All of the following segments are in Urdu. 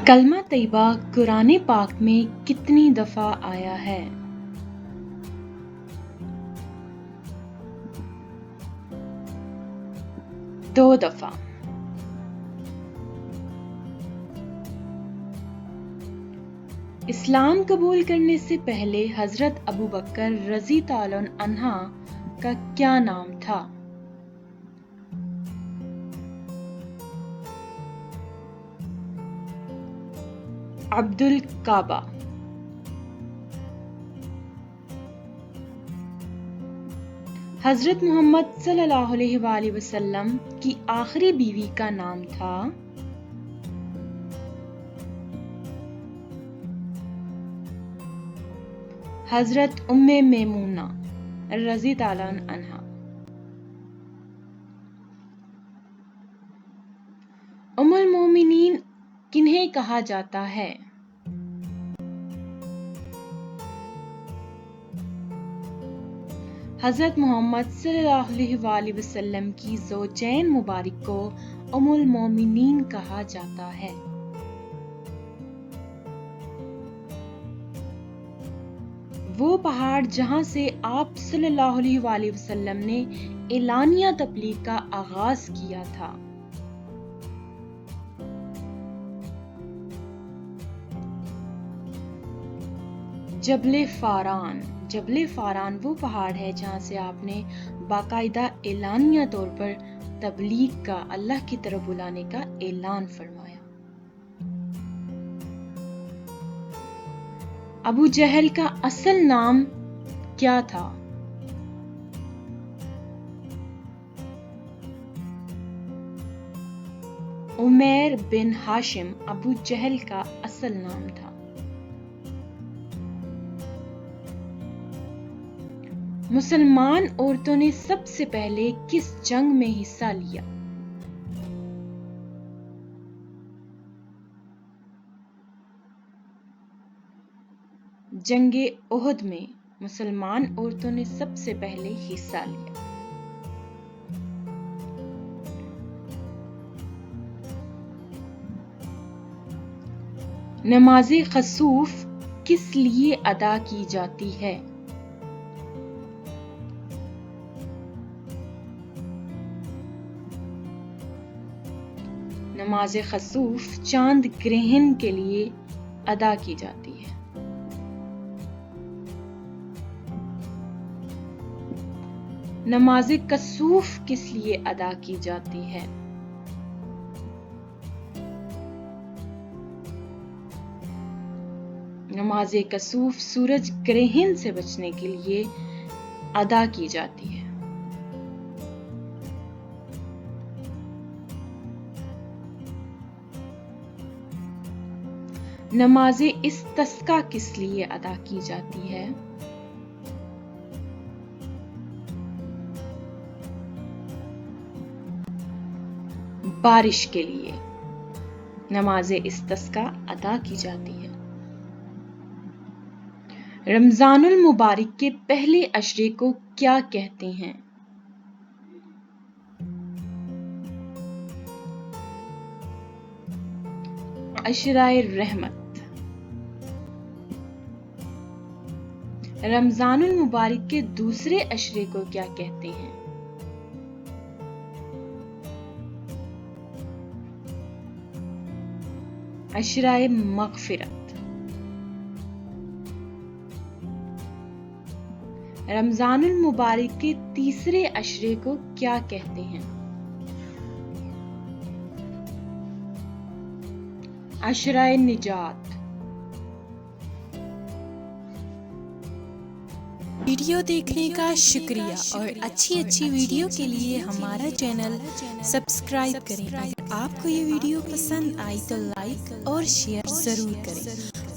کلمہ طیبہ قرآن پاک میں کتنی دفعہ آیا ہے؟ دو دفعہ۔ اسلام قبول کرنے سے پہلے حضرت ابو بکر رضی اللہ عنہ کا کیا نام تھا؟ عبد الکعبہ۔ حضرت محمد صلی اللہ علیہ وآلہ وسلم کی آخری بیوی کا نام تھا؟ حضرت ام میمونہ رضی اللہ عنہا۔ ام المومنین کنہیں کہا جاتا ہے؟ حضرت محمد صلی اللہ علیہ وآلہ وسلم کی زوجین مبارک کو ام المومنین کہا جاتا ہے۔ وہ پہاڑ جہاں سے آپ صلی اللہ علیہ وآلہ وسلم نے اعلانیہ تبلیغ کا آغاز کیا تھا۔ جبل فاران۔ جبل فاران وہ پہاڑ ہے جہاں سے آپ نے باقاعدہ اعلانیہ طور پر تبلیغ کا، اللہ کی طرف بلانے کا اعلان فرمایا۔ ابو جہل کا اصل نام کیا تھا؟ عمیر بن ہاشم ابو جہل کا اصل نام تھا۔ مسلمان عورتوں نے سب سے پہلے کس جنگ میں حصہ لیا؟ جنگ احد میں مسلمان عورتوں نے سب سے پہلے حصہ لیا۔ نماز خسوف کس لیے ادا کی جاتی ہے؟ نماز خسوف چاند گرہن کے لیے ادا کی جاتی ہے۔ نماز کسوف کس لیے ادا کی جاتی ہے؟ نماز کسوف سورج گرہن سے بچنے کے لیے ادا کی جاتی ہے۔ نماز استسقا کس لیے ادا کی جاتی ہے؟ بارش کے لیے نماز استسقا ادا کی جاتی ہے۔ رمضان المبارک کے پہلے عشرے کو کیا کہتے ہیں؟ عشرۂ رحمت۔ رمضان المبارک کے دوسرے عشرے کو کیا کہتے ہیں؟ عشرۂ مغفرت۔ رمضان المبارک کے تیسرے عشرے کو کیا کہتے ہیں؟ عشرۂ نجات۔ ویڈیو دیکھنے کا شکریہ اور اچھی ویڈیو کے لیے ہمارا چینل سبسکرائب کریں۔ اگر آپ کو یہ ویڈیو پسند آئی تو لائک اور شیئر ضرور کریں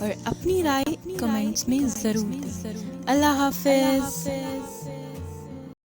اور اپنی رائے کمنٹس میں ضرور دیں۔ اللہ حافظ۔